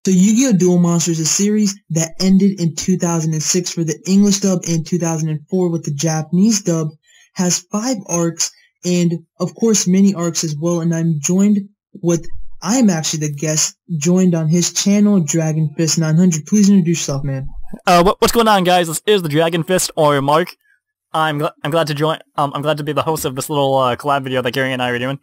So Yu-Gi-Oh! Duel Monsters is a series that ended in 2006 for the English dub and 2004 with the Japanese dub, has 5 arcs, and of course mini arcs as well, and I'm actually the guest, joined on his channel, Dragon Fist 900. Please introduce yourself, man. What's going on, guys? This is the Dragon Fist, or Mark. I'm glad to join. I'm glad to be the host of this little collab video that Gary and I are doing.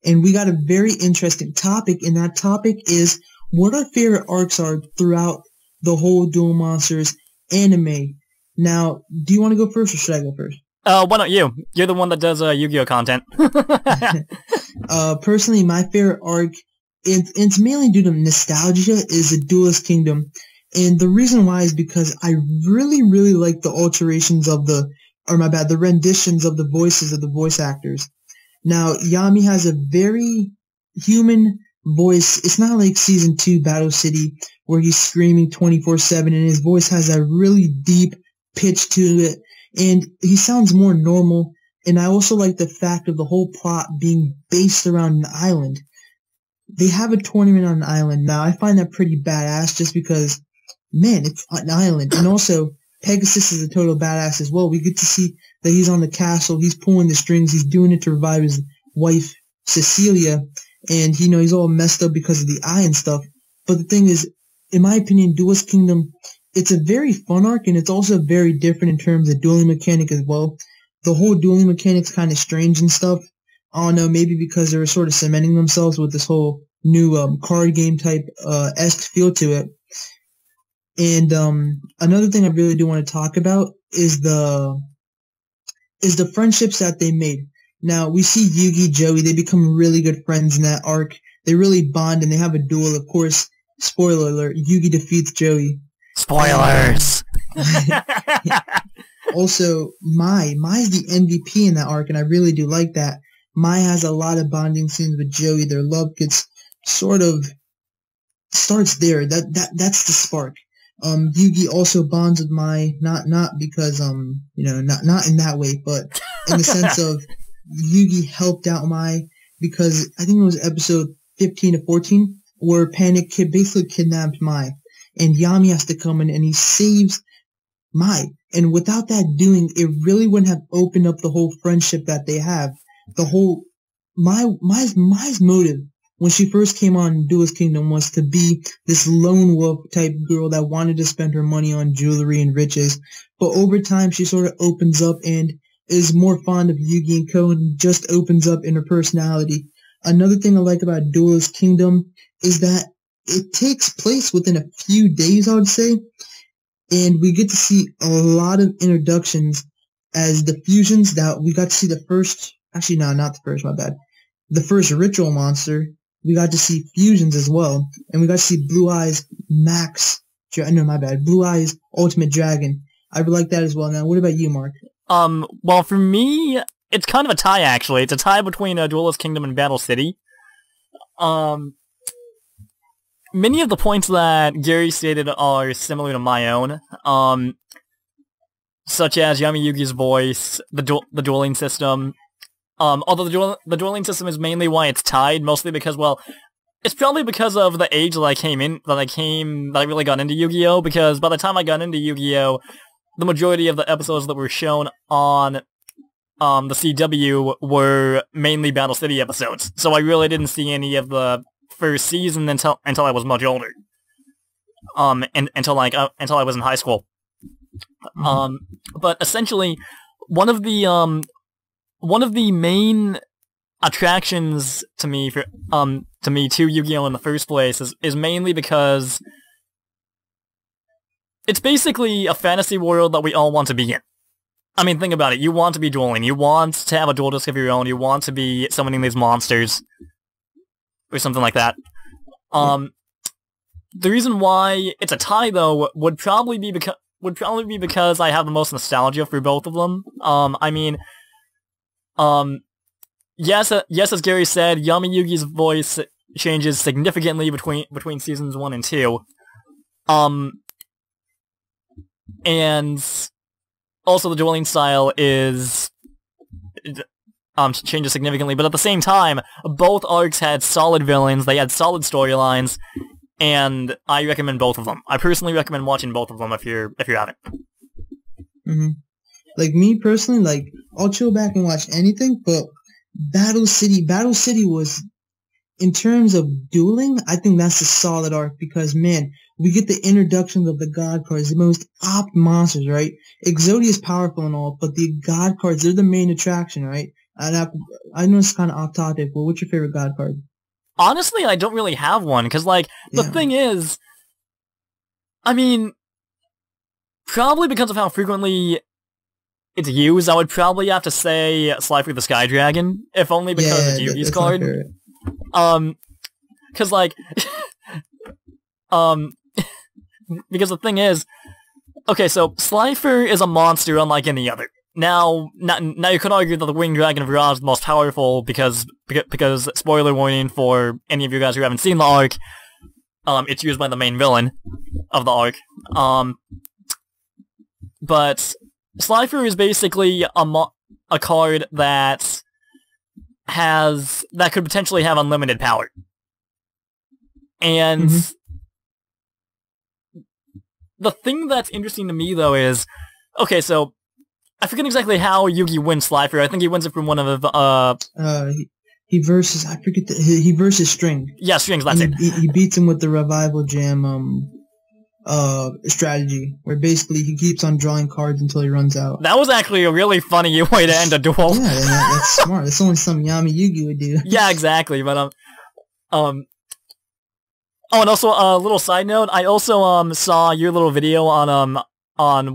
And we got a very interesting topic, and that topic is what our favorite arcs are throughout the whole Duel Monsters anime. Now, do you want to go first, or should I go first? Why don't you? You're the one that does Yu-Gi-Oh! Content. Personally, my favorite arc, it's mainly due to nostalgia, is the Duelist Kingdom. And the reason why is because I really, really like the alterations of the renditions of the voices of the voice actors. Now, Yami has a very human voice. It's not like Season 2 Battle City, where he's screaming 24/7, and his voice has a really deep pitch to it, and he sounds more normal. And I also like the fact of the whole plot being based around an island. They have a tournament on an island. Now, I find that pretty badass just because, man, it's an island. And also, Pegasus is a total badass as well. We get to see that he's on the castle. He's pulling the strings. He's doing it to revive his wife, Cecilia. And, he's all messed up because of the eye and stuff. But the thing is, in my opinion, Duelist Kingdom, it's a very fun arc, and it's also very different in terms of dueling mechanic as well. The whole dueling mechanic's kind of strange and stuff. I don't know, maybe because they were sort of cementing themselves with this whole new card game type esque feel to it. And another thing I really do want to talk about is the friendships that they made. Now, we see Yugi, Joey, they become really good friends in that arc. They really bond, and they have a duel. Of course, spoiler alert, Yugi defeats Joey. Spoilers! Also, Mai's the MVP in that arc, and I really do like that. Mai has a lot of bonding scenes with Joey. Their love gets sort of starts there. That's the spark. Yugi also bonds with Mai, not because not in that way, but in the sense of Yugi helped out Mai because I think it was episode 15 to 14 where Panic Kid basically kidnapped Mai, and Yami has to come in and he saves Mai. And without that doing, it really wouldn't have opened up the whole friendship that they have. The whole Mai's motive when she first came on Duelist Kingdom was to be this lone wolf type girl that wanted to spend her money on jewelry and riches. But over time, she sort of opens up and is more fond of Yugi and Ko, and just opens up in her personality. Another thing I like about Duelist Kingdom is that it takes place within a few days, I would say. And we get to see a lot of introductions as the fusions that we got to see the first, actually no, not the first, my bad. The first ritual monster, we got to see fusions as well. And we got to see Blue Eyes Blue Eyes Ultimate Dragon. I would like that as well. Now, what about you, Mark? Well, for me, it's kind of a tie, actually. It's a tie between Duelist Kingdom and Battle City. Many of the points that Gary stated are similar to my own, such as Yami Yugi's voice, the dueling system. Although the dueling system is mainly why it's tied, mostly because, well, it's probably because of the age that I really got into Yu-Gi-Oh! Because by the time I got into Yu-Gi-Oh!, the majority of the episodes that were shown on the CW were mainly Battle City episodes, so I really didn't see any of the first season until I was much older, and until I was in high school. But essentially, one of the main attractions to me to Yu-Gi-Oh! In the first place is mainly because it's basically a fantasy world that we all want to be in. I mean, think about it. You want to be dueling. You want to have a duel disc of your own. You want to be summoning these monsters. Or something like that. The reason why it's a tie, though, would probably be because I have the most nostalgia for both of them. Yes, as Gary said, Yami Yugi's voice changes significantly between seasons 1 and 2. And also the dueling style changes significantly, but at the same time, both arcs had solid villains, they had solid storylines, and I recommend both of them. I personally recommend watching both of them if you haven't. Mm-hmm. Like me personally, like I'll chill back and watch anything, but Battle City was, in terms of dueling, I think that's a solid arc because, man, we get the introductions of the God cards, the most opt monsters, right? Exodia is powerful and all, but the God cards, they're the main attraction, right? And I know it's kind of off topic, but what's your favorite God card? Honestly, I don't really have one, because, like, the thing is, I mean, probably because of how frequently it's used, I would probably have to say Slifer the Sky Dragon, if only because it's Yugioh's card. Because, like, because the thing is, okay, so Slifer is a monster unlike any other. Now you could argue that the Winged Dragon of Ra is the most powerful because, spoiler warning for any of you guys who haven't seen the arc, it's used by the main villain of the arc. But Slifer is basically a card that could potentially have unlimited power. And the thing that's interesting to me, though, is, okay, so I forget exactly how Yugioh wins Slifer. I think he wins it from one of the, he versus, I forget he versus String. Yeah, Strings, that's it. He beats him with the Revival Jam, strategy, where basically he keeps on drawing cards until he runs out. That was actually a really funny way to end a duel. Yeah, that's smart. That's only some Yami Yugioh would do. Yeah, exactly, but, oh, and also, a little side note, I also, saw your little video on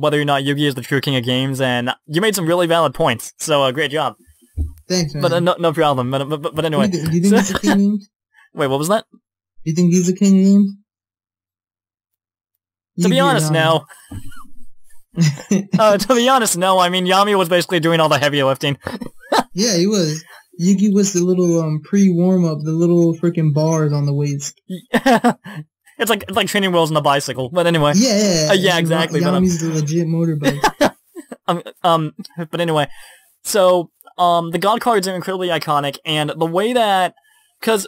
whether or not Yugioh is the true king of games, and you made some really valid points, so, great job. Thanks, man. But, no problem, but anyway. Do you think he's the king of games? Wait, what was that? Do you think he's the king of games? To be honest, no. To be honest, no. I mean, Yami was basically doing all the heavy lifting. Yeah, he was. Yugioh was the little pre-warm-up, the little freaking bars on the weights. It's like training wheels on a bicycle. But anyway. Yeah, exactly. Yami's the legit motorbike. But anyway, so the God cards are incredibly iconic, and the way that, it's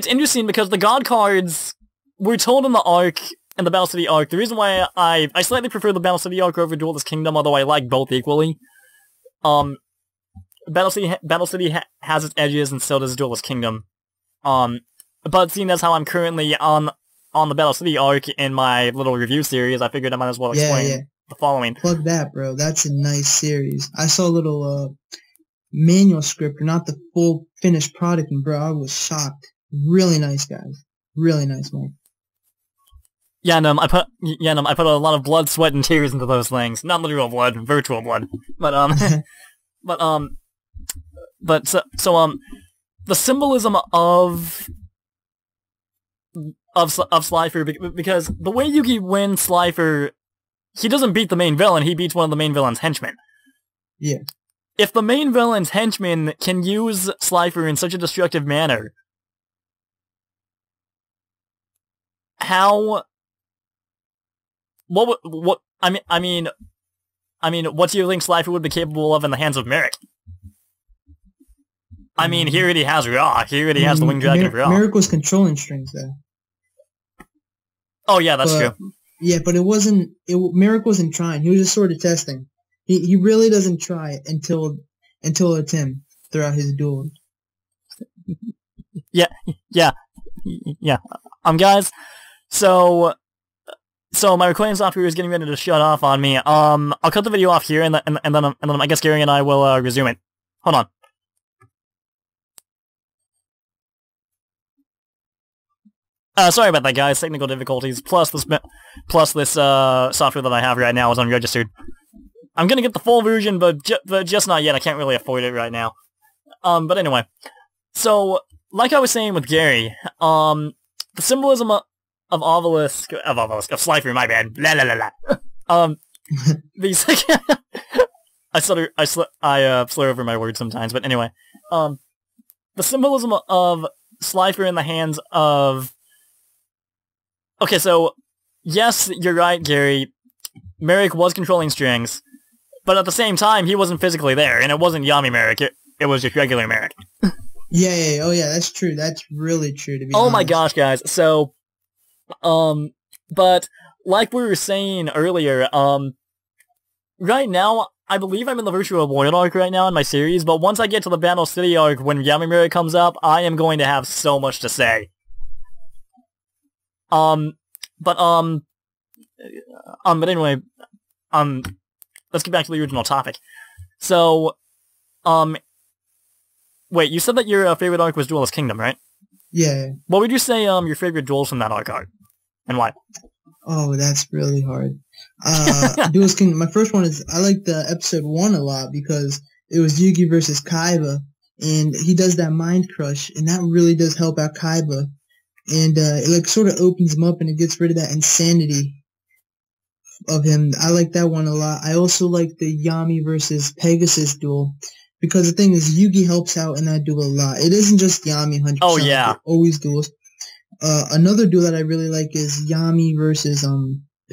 interesting because the God cards, we're told in the arc, in the Battle City arc, the reason why I slightly prefer the Battle City arc over Duelist Kingdom, although I like both equally. Battle City has its edges, and so does Duelist Kingdom. But seeing as how I'm currently on the Battle City arc in my little review series, I figured I might as well explain the following. Plug that, bro. That's a nice series. I saw a little manual script, not the full finished product, and bro, I was shocked. Really nice, guys. Really nice, man. Yeah, no, I put a lot of blood, sweat, and tears into those things. Not literal blood, virtual blood. But the symbolism of Slifer, because the way Yugioh wins Slifer, he doesn't beat the main villain, he beats one of the main villain's henchmen. Yeah. If the main villain's henchman can use Slifer in such a destructive manner, what do you think Slifer would be capable of in the hands of Merrick? I mean, he already has Ra. He already has the Winged Dragon of Ra. Merrick was controlling Strings, though. Oh, yeah, that's true. Yeah, but Merrick wasn't trying. He was just sort of testing. He really doesn't try until it's him throughout his duel. Yeah. Guys, so my recording software is getting ready to shut off on me. I'll cut the video off here, and then I guess Gary and I will resume it. Hold on. Sorry about that, guys. Technical difficulties. Plus this software that I have right now is unregistered. I'm gonna get the full version, but just not yet. I can't really afford it right now. But anyway, so like I was saying with Gary, the symbolism of Slifer, my bad. La la la la. I slur over my words sometimes, but anyway, the symbolism of Slifer in the hands of. Okay, so yes, you're right, Gary. Merrick was controlling Strings, but at the same time, he wasn't physically there, and it wasn't Yami Merrick. It was just regular Merrick. Oh yeah, that's true. That's really true, to be Oh my honest. gosh, guys. So, but like we were saying earlier, right now, I believe I'm in the Virtual Void arc right now in my series, but once I get to the Battle City arc, when Yamimura comes up, I am going to have so much to say. But anyway, let's get back to the original topic. So, wait, you said that your favorite arc was Duelist Kingdom, right? Yeah. What would you say, your favorite duels from that arc are? And why? Oh, that's really hard. Duelist Kingdom. My first one is, I like the episode 1 a lot because it was Yugi versus Kaiba, and he does that mind crush, and that really does help out Kaiba. And it like sort of opens him up and it gets rid of that insanity of him. I like that one a lot. I also like the Yami versus Pegasus duel because the thing is Yugi helps out in that duel a lot. It isn't just Yami 100%. Oh yeah. Always duels. Another duel that I really like is Yami versus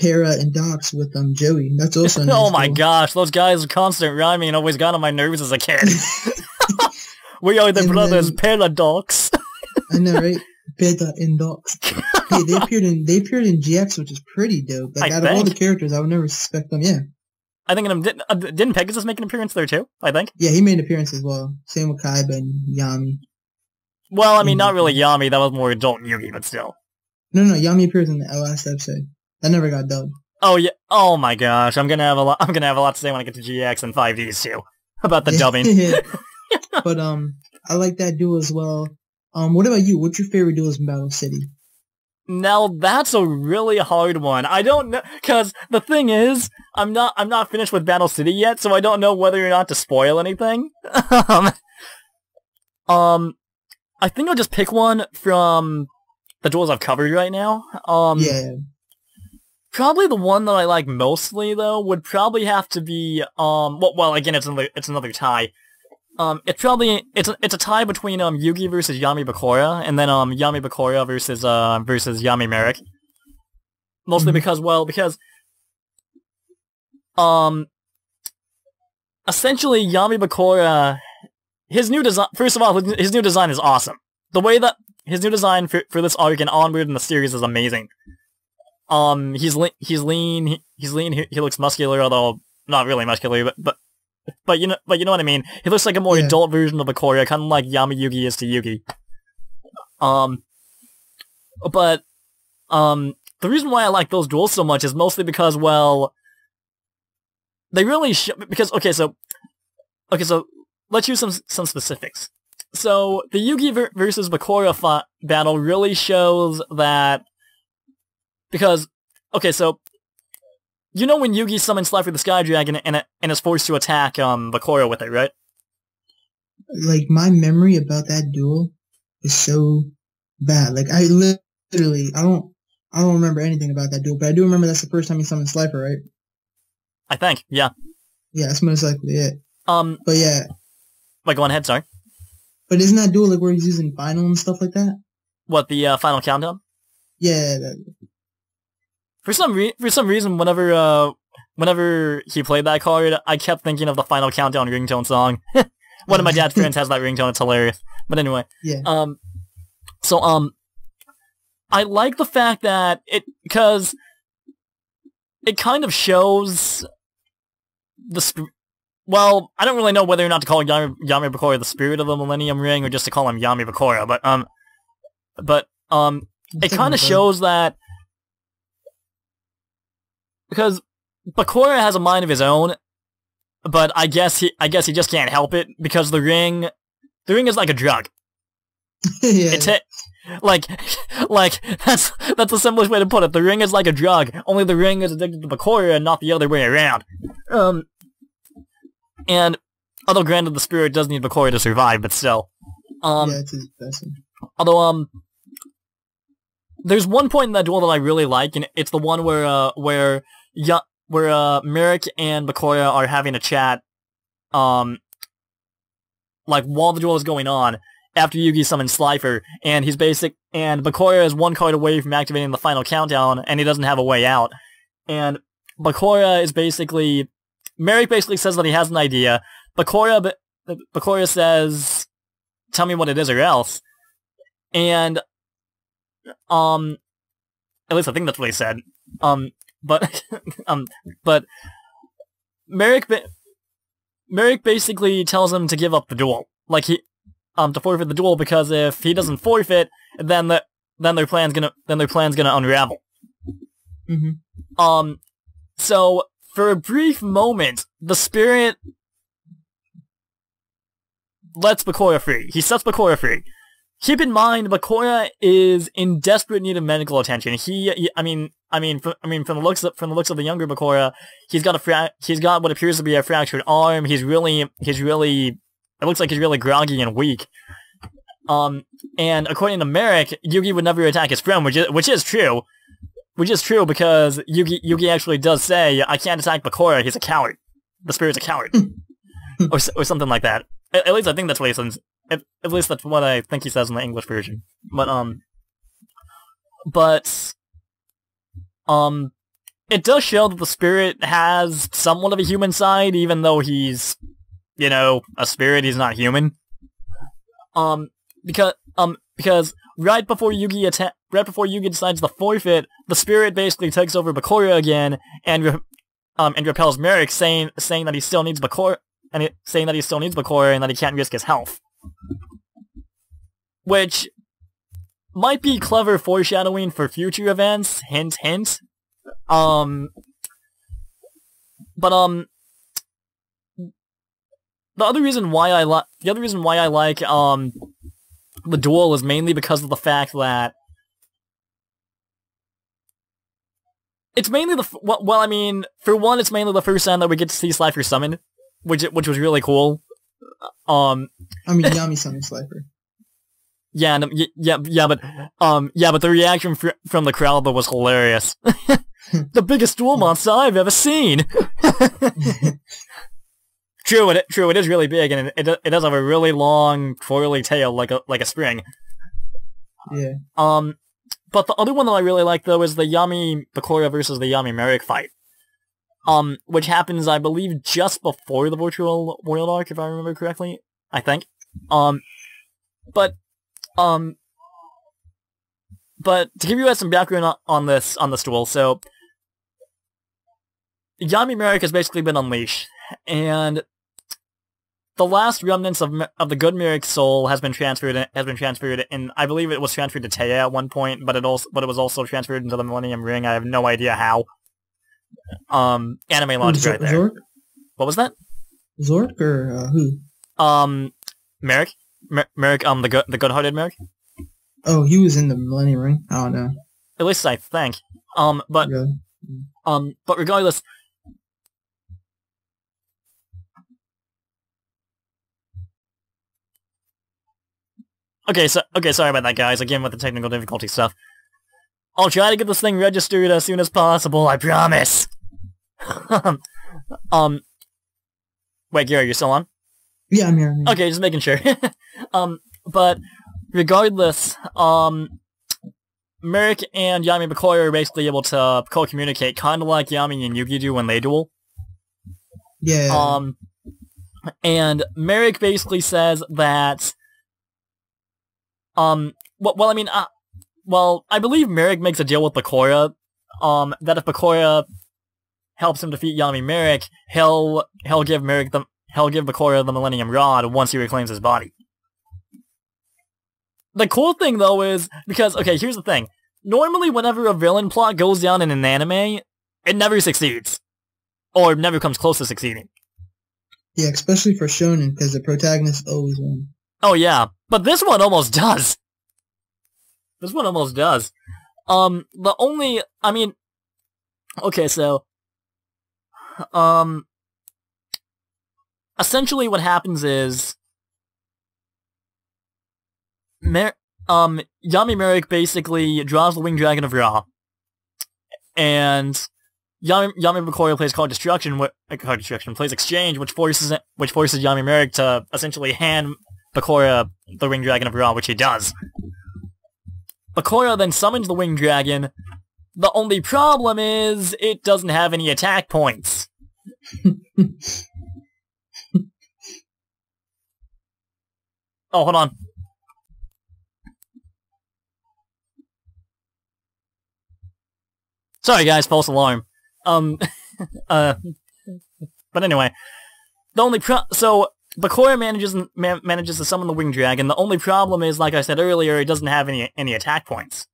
Para and Dox with Joey. That's also a nice oh my duel. gosh, those guys are constant rhyming and always got on my nerves as a kid. We are the And brothers then- Paradox. I know, right? Beta and Dox. Hey, they appeared in GX, which is pretty dope. Like out of all the characters, I would never suspect them. Yeah. I think didn't Pegasus make an appearance there too? I think. Yeah, he made an appearance as well. Same with Kaiba and Yami. Well, I mean, not really Yami. That was more adult Yugi, but still. No, Yami appears in the last episode. That never got dubbed. Oh yeah. Oh my gosh, I'm gonna have a lot to say when I get to GX and 5Ds too about the dubbing. But I like that duel as well. What about you? What's your favorite duels in Battle City? Now that's a really hard one. I don't know, cause the thing is, I'm not finished with Battle City yet, so I don't know whether or not to spoil anything. I think I'll just pick one from the duels I've covered right now. Yeah. Probably the one that I like mostly though would probably have to be well again it's another tie. It's a tie between Yugi versus Yami Bakura and then Yami Bakura versus Yami Merrick. Mostly because essentially Yami Bakura, his new design, first of all, his new design is awesome. The way that his new design for this arc and onward in the series is amazing. He's lean, he looks muscular, although not really muscular, but you know what I mean. He looks like a more adult version of Bakura, kind of like Yami Yugi is to Yugi. But the reason why I like those duels so much is mostly because, well, they really okay, so let's use some specifics. So the Yugi versus Bakura battle really shows that, because, okay, so you know when Yugi summons Slifer the Sky Dragon and is forced to attack Bakura with it, right? Like, my memory about that duel is so bad. Like, I literally, I don't remember anything about that duel, but I do remember that's the first time he summoned Slifer, right? I think, yeah. Yeah, that's most likely it. But yeah. Wait, go on ahead, sorry. But isn't that duel like where he's using Final and stuff like that? What, the Final Countdown? Yeah. For some reason, whenever he played that card, I kept thinking of the Final Countdown ringtone song. One of my dad's friends has that ringtone, it's hilarious. But anyway. Yeah. So, I like the fact that because it kind of shows well, I don't really know whether or not to call Yami Bakura the spirit of the Millennium Ring or just to call him Yami Bakura, but it kind of shows that, because Bakura has a mind of his own, but I guess he just can't help it because the ring is like a drug. Yeah. Like that's the simplest way to put it. The ring is like a drug. Only the ring is addicted to Bakura and not the other way around. And although granted the spirit does need Bakura to survive, but still. Yeah, it's his best. Although there's one point in that duel that I really like, and it's the one where Merrick and Bakura are having a chat, like while the duel is going on, after Yugi summons Slifer, and and Bakura is one card away from activating the Final Countdown, and he doesn't have a way out. And Merrick basically says that he has an idea. Bakura says, tell me what it is or else. And, at least I think that's what he said. But, but Merrick basically tells him to give up the duel. Like, to forfeit the duel, because if he doesn't forfeit, then their plan's gonna unravel. Mm-hmm. So, for a brief moment, the spirit lets Bakura free. He sets Bakura free. Keep in mind, Bakura is in desperate need of medical attention. From the looks of the younger Bakura, he's got what appears to be a fractured arm. It looks like he's really groggy and weak. And according to Merrick, Yugi would never attack his friend, which is true. Which is true because Yugi actually does say, "I can't attack Bakura. He's a coward. The spirit's a coward," or something like that. At least I think that's what he says. At least that's what I think he says in the English version. But it does show that the spirit has somewhat of a human side, even though he's, a spirit. He's not human. Because right before Yugi decides to forfeit, the spirit basically takes over Bakura again and repels Merrick, saying that he still needs Bakura, and that he can't risk his health. Which might be clever foreshadowing for future events. Hint, hint. But the other reason why I like the duel is mainly because of the fact that it's mainly for one, it's mainly the first time that we get to see Slifer summon, which was really cool. Yami summoned Slifer. Yeah, but the reaction from the crowd was hilarious. The biggest duel monster I've ever seen. True, it is really big, and it does have a really long, twirly tail like a spring. Yeah. But the other one that I really like though is the Yami Bakura versus the Yami Merrick fight. Which happens, I believe, just before the Virtual World arc, if I remember correctly. I think. But to give you guys some background on this duel, so Yami Merrick has basically been unleashed, and the last remnants of the good Merrick's soul has been transferred, and I believe it was transferred to Taya at one point, but it was also transferred into the Millennium Ring. I have no idea how. Anime logic right there. Zork? What was that? Zork or who? Merrick, the good-hearted Merrick. Oh, he was in the Millennium Ring. I don't know. At least I think. But regardless. Okay, sorry about that, guys. Again, with the technical difficulty stuff. I'll try to get this thing registered as soon as possible, I promise! Wait, Gary, you're still on? Yeah, I'm here. Okay, just making sure. But, regardless, Merrick and Yami Bakura are basically able to co-communicate, kinda like Yami and Yugi do when they duel. Yeah. And Merrick basically says that I believe Merrick makes a deal with Bakura, that if Bakura helps him defeat Yami Merrick, he'll give Bakura the Millennium Rod once he reclaims his body. The cool thing, though, is, because, okay, here's the thing. Normally, whenever a villain plot goes down in an anime, it never succeeds. Or never comes close to succeeding. Yeah, especially for shonen, because the protagonist always wins. Oh, yeah. But this one almost does. Essentially what happens is, Yami Merrick basically draws the Winged Dragon of Ra, and Yami Bakura plays Card Destruction, plays Exchange, which forces Yami Merrick to essentially hand Bakura the Winged Dragon of Ra, which he does. Bakura then summons the Winged Dragon. The only problem is, it doesn't have any attack points. Oh, hold on. Sorry, guys, false alarm. But anyway, the only so Bakura manages to summon the Winged Dragon. The only problem is, like I said earlier, it doesn't have any attack points.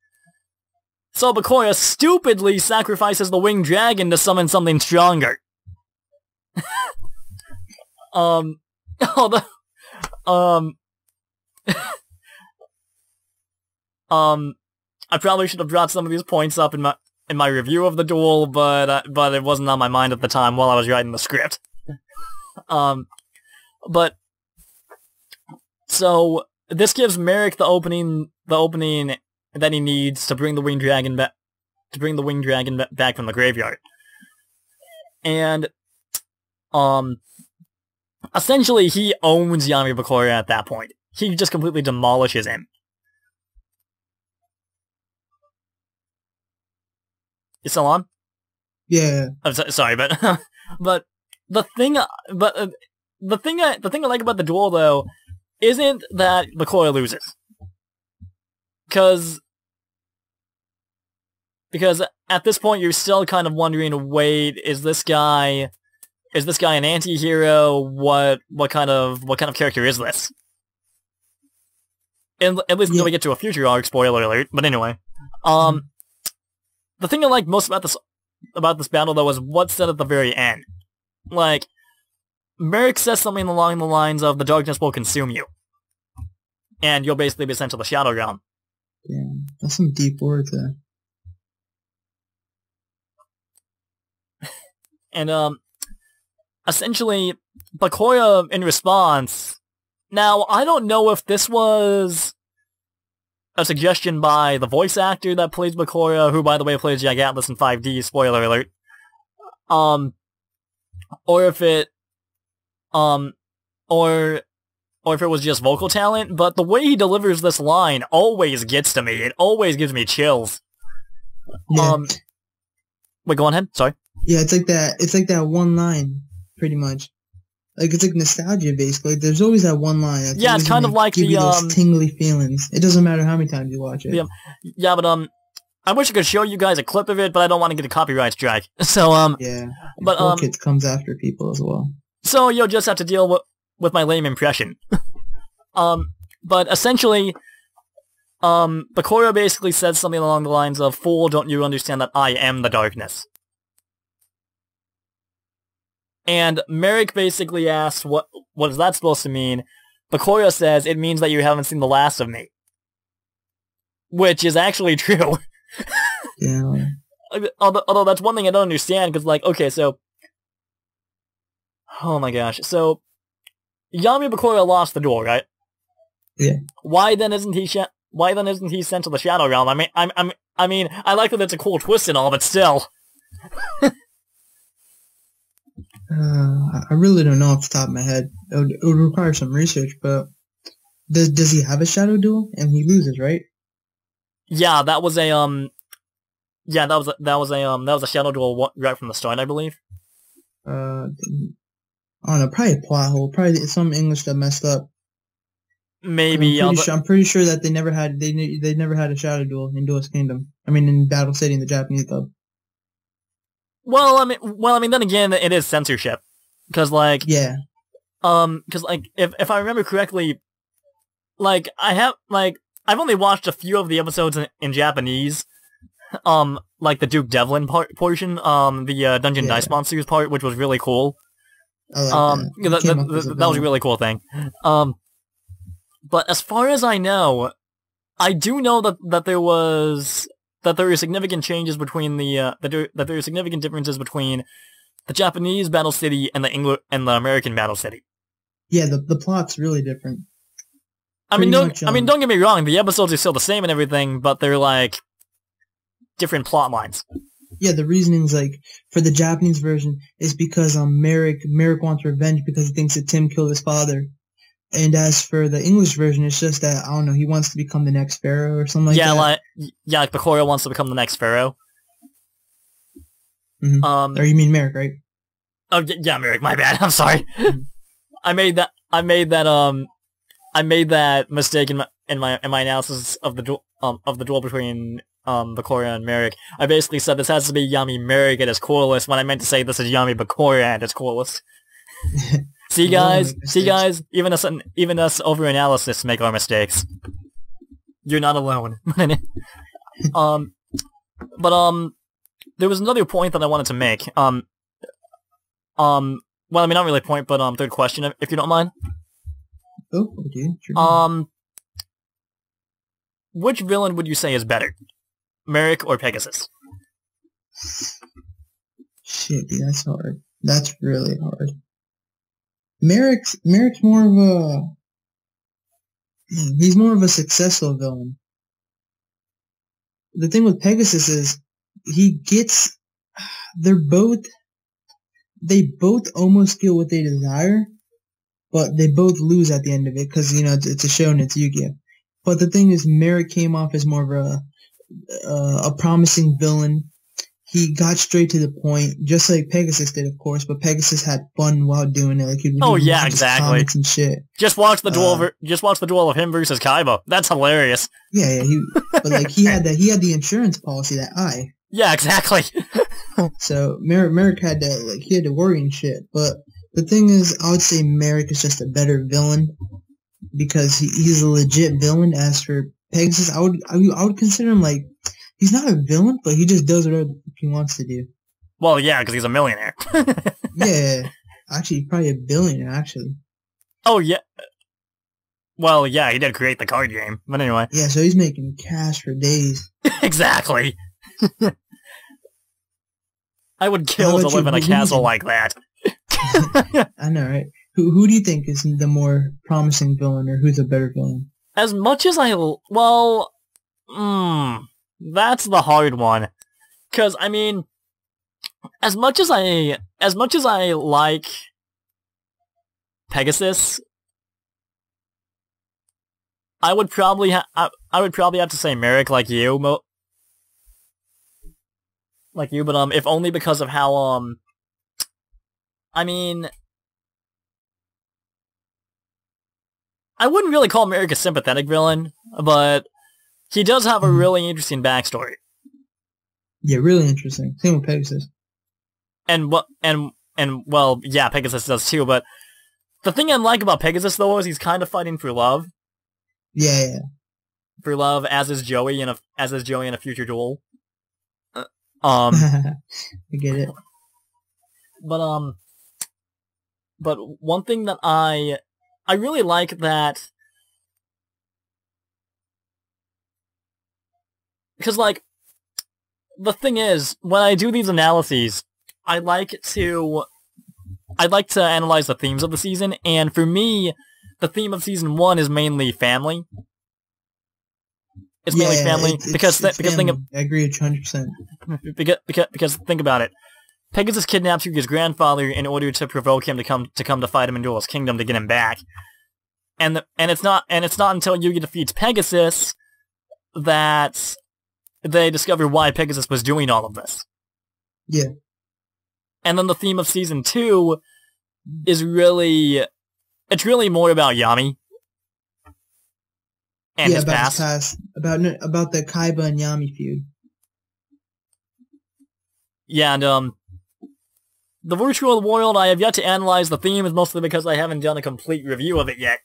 So Bakura stupidly sacrifices the Winged Dragon to summon something stronger. Although, I probably should have brought some of these points up in my review of the duel, but it wasn't on my mind at the time while I was writing the script. But so this gives Merrick the opening that he needs to bring the Winged Dragon back back from the graveyard. And essentially he owns Yami Bakura at that point. He just completely demolishes him. You still on? Yeah. I'm sorry, but but the thing I like about the duel though isn't that Bakura loses, because at this point you're still kind of wondering, wait, is this guy an anti-hero? What kind of character is this? And at least until we get to a future arc, spoiler alert. But anyway, the thing I like most about this battle though is what's said at the very end. Like, Merrick says something along the lines of, the darkness will consume you, and you'll basically be sent to the Shadow Realm. Yeah, that's some deep words there. And essentially, Bakura in response. Now, I don't know if this was a suggestion by the voice actor that plays Bakura, who, by the way, plays Jag Atlas in 5D, spoiler alert. Or if it was just vocal talent, but the way he delivers this line always gets to me. It always gives me chills. Yeah. Wait, go on ahead. Sorry. Yeah, it's like that one line, pretty much. Like, it's like nostalgia, basically. There's always that one line. That's yeah, it's kind of like give you those tingly feelings. It doesn't matter how many times you watch it. Yeah, but I wish I could show you guys a clip of it, but I don't want to get a copyright strike. So yeah, but Kids comes after people as well. So you'll just have to deal with my lame impression. But essentially, Bakura basically says something along the lines of, "Fool, don't you understand that I am the darkness?" And Merrick basically asks, what is that supposed to mean? Bakura says, it means that you haven't seen the last of me. Which is actually true. Yeah. Although that's one thing I don't understand, because, like, okay, so... Oh my gosh, so... Yami Bakura lost the duel, right? Yeah. Why then isn't he sent to the Shadow Realm? I mean, I like that it's a cool twist and all, but still... I really don't know off the top of my head. It would require some research, but does he have a shadow duel? And he loses, right? Yeah, that was a shadow duel right from the start, I believe. I don't know, probably a plot hole. Probably some English that messed up. Maybe. I'm pretty sure that they never had a shadow duel in Duelist Kingdom. I mean, in Battle City in the Japanese dub. Well, I mean, then again, it is censorship, because like, yeah, because like, if I remember correctly, like I've only watched a few of the episodes in Japanese, like the Duke Devlin portion, the Dungeon Dice Monsters part, which was really cool. I like that was a really cool thing. But as far as I know, I do know that there are significant changes between that there are significant differences between the Japanese Battle City and the American Battle City. Yeah, the plot's really different. Don't get me wrong, the episodes are still the same and everything, but they're like different plot lines. Yeah, the reasoning's like for the Japanese version is because Merrick wants revenge because he thinks that Tim killed his father. And as for the English version, it's just that, I don't know, he wants to become the next pharaoh or something like that. Like Bakura wants to become the next pharaoh. Mm-hmm. Or you mean Merrick, right? Oh, yeah, Merrick, my bad, I'm sorry. Mm-hmm. I made that I made that mistake in my analysis of the duel between Bakura and Merrick. I basically said this has to be Yami Merrick at its coolest when I meant to say this is Yami Bakura at its coolest. See guys, even us over analysis make our mistakes. You're not alone. There was another point that I wanted to make. Well, I mean, not really a point, but third question, if you don't mind. Oh, okay. Sure. Which villain would you say is better, Merrick or Pegasus? Shit, dude, that's hard. That's really hard. Merrick's more of a... He's more of a successful villain. The thing with Pegasus is, they both almost get what they desire, but they both lose at the end of it, because, it's a show and it's Yu-Gi-Oh! But the thing is, Merrick came off as more of a promising villain. He got straight to the point, just like Pegasus did, of course, but Pegasus had fun while doing it. Like, exactly. And shit. Just watch the duel of him versus Kaiba. That's hilarious. Yeah, but like he had the insurance policy, that eye. Yeah, exactly. So Merrick had to worry and shit. But the thing is, I would say Merrick is just a better villain because he's a legit villain. As for Pegasus, I would consider him like, he's not a villain, but he just does whatever he wants to do. Well, yeah, because he's a millionaire. Yeah, actually, probably a billionaire, actually. Oh, yeah. Well, yeah, he did create the card game, but anyway. Yeah, so he's making cash for days. Exactly. I would kill to live in a castle like that. I know, right? Who do you think is the more promising villain, or who's a better villain? As much as that's the hard one. 'Cause, I mean, as much as I like Pegasus, I would probably have to say Merrick, like you, but if only because of how I mean, I wouldn't really call Merrick a sympathetic villain, but he does have a really interesting backstory. Yeah, really interesting. Same with Pegasus. Well, yeah, Pegasus does too, but the thing I like about Pegasus, though, is he's kind of fighting for love. Yeah. For love, as is Joey in a future duel. I get it. But one thing that I really like that, because, like, the thing is, when I do these analyses, I like to analyze the themes of the season, and for me, the theme of season 1 is mainly family. It's mainly family, because family. I agree 100%. Because think about it. Pegasus kidnaps Yugi's grandfather in order to provoke him to come to fight him in Duel's Kingdom to get him back. And it's not until Yugi defeats Pegasus that they discover why Pegasus was doing all of this. Yeah. And then the theme of season 2 is really more about Yami and his past. About the Kaiba and Yami feud. Yeah, and the virtual world, I have yet to analyze the theme, is mostly because I haven't done a complete review of it yet.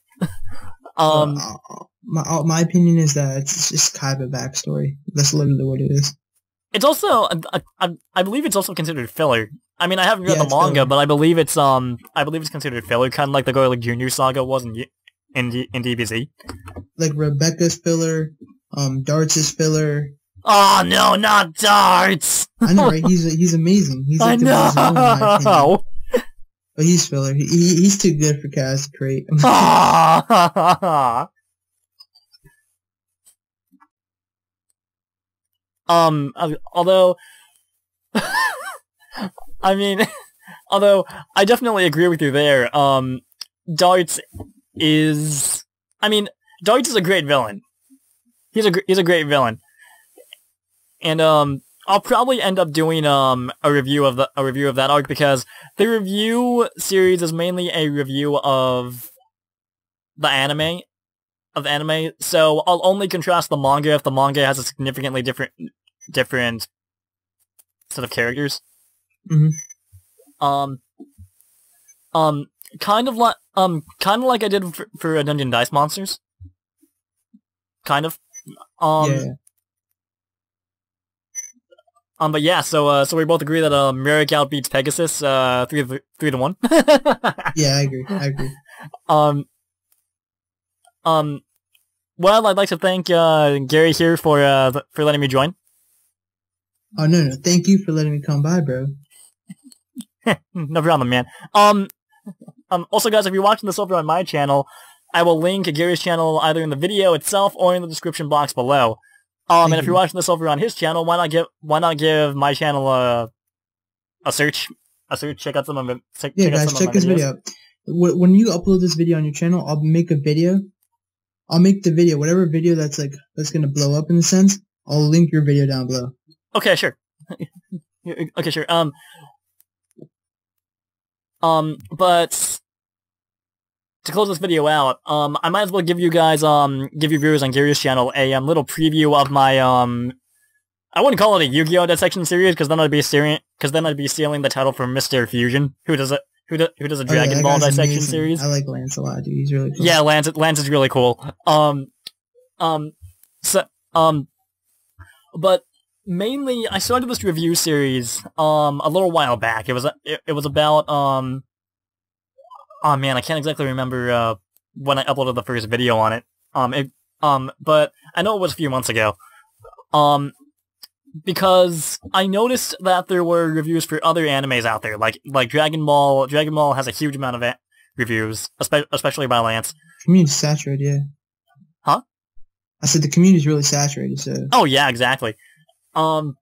My opinion is that it's just Kaiba backstory. That's literally what it is. It's also, I believe it's also considered filler. I mean, I haven't read the manga, but I believe it's considered filler, kind of like the Garlic Jr. saga was in DBZ. Like Rebecca's filler, Darts' filler. Oh no, not Darts! I know, right? He's amazing. He's like know. But he's filler. He's too good for Kaz to create. Although, although I definitely agree with you there. Darts is a great villain. He's a great villain, and I'll probably end up doing a review of that arc, because the review series is mainly a review of the anime, of anime, so I'll only contrast the manga if the manga has a significantly different set of characters. Mm-hmm. Kind of like I did for Dungeon Dice Monsters. Kind of. Yeah. But yeah, so we both agree that Merrick outbeats Pegasus 3-1. Yeah, I agree. Well, I'd like to thank Gary here for letting me join. Oh no, thank you for letting me come by, bro. No problem, man. Also, guys, if you're watching this over on my channel, I will link Gary's channel either in the video itself or in the description box below. And if you're watching this over on his channel, why not give my channel a search? Check out some of it. Check this video out. When you upload this video on your channel, I'll make a video. I'll make the video, whatever video that's gonna blow up in a sense. I'll link your video down below. Okay, sure. Okay, sure. But to close this video out, I might as well give you guys, give your viewers on Gary's channel a little preview of my, I wouldn't call it a Yu-Gi-Oh! Dissection series, because then I'd be stealing the title from Mr. Fusion, who does a Dragon Ball dissection series. I like Lance a lot, dude. He's really cool. Yeah, Lance is really cool. But mainly, I started this review series, a little while back. It was about, oh man, I can't exactly remember, when I uploaded the first video on it. But I know it was a few months ago. Because I noticed that there were reviews for other animes out there, like Dragon Ball. Dragon Ball has a huge amount of reviews, especially by Lance. Community's saturated, yeah. Huh? I said the community's really saturated, so. Oh yeah, exactly. But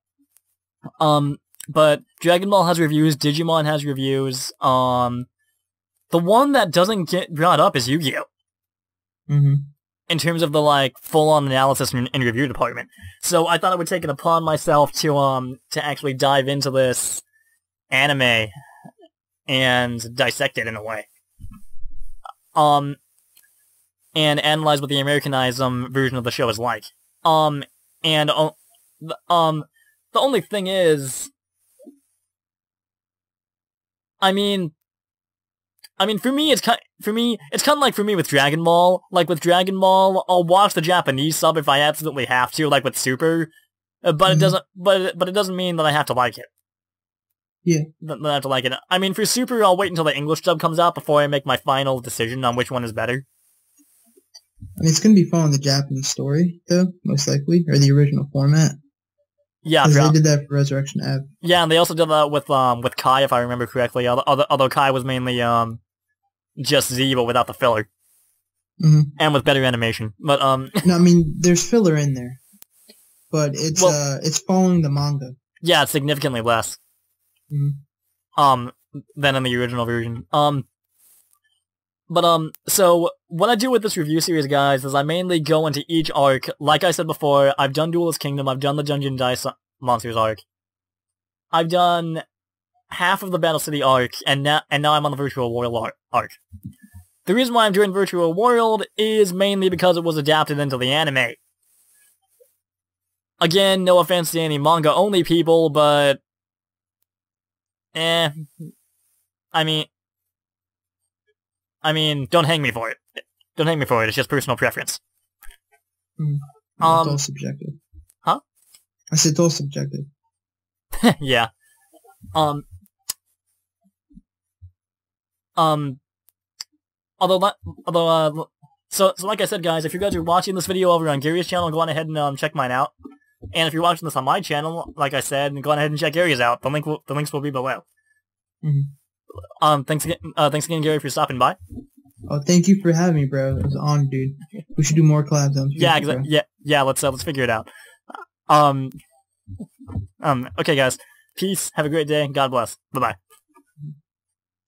Dragon Ball has reviews, Digimon has reviews, the one that doesn't get brought up is Yu-Gi-Oh! Mm-hmm. In terms of the, full-on analysis and review department. So I thought I would take it upon myself to actually dive into this anime and dissect it in a way. And analyze what the Americanized, version of the show is like. And, the only thing is, I mean, for me, it's kind of like for me with Dragon Ball. Like, with Dragon Ball, I'll watch the Japanese sub if I absolutely have to, like with Super. But it doesn't, but it doesn't mean that I have to like it. Yeah. That I have to like it. I mean, for Super, I'll wait until the English dub comes out before I make my final decision on which one is better. I mean, it's gonna be following the Japanese story, though, most likely, or the original format. Yeah, they did that for Resurrection Ebb. Yeah, and they also did that with Kai, if I remember correctly. Although Kai was mainly just Z, but without the filler, and with better animation. But no, I mean, there's filler in there, but it's following the manga. Yeah, it's significantly less. Than in the original version. So what I do with this review series, guys, is I mainly go into each arc. Like I said before, I've done Duelist Kingdom, I've done the Dungeon Dice Monsters arc. I've done half of the Battle City arc, and now I'm on the Virtual World arc. The reason why I'm doing Virtual World is mainly because it was adapted into the anime. Again, no offense to any manga-only people, but... I mean, don't hang me for it. Don't hang me for it, it's just personal preference. It's all subjective. Huh? I said it's all subjective. Yeah. So like I said, guys, if you guys are watching this video over on Gary's channel, go on ahead and check mine out. And if you're watching this on my channel, like I said, go on ahead and check Gary's out. The links will be below. Thanks again, Gary, for stopping by. Oh, thank you for having me, bro. It was an honor, dude. We should do more collabs on future, yeah, exactly. Yeah. Let's figure it out. Okay, guys. Peace. Have a great day. God bless. Bye bye.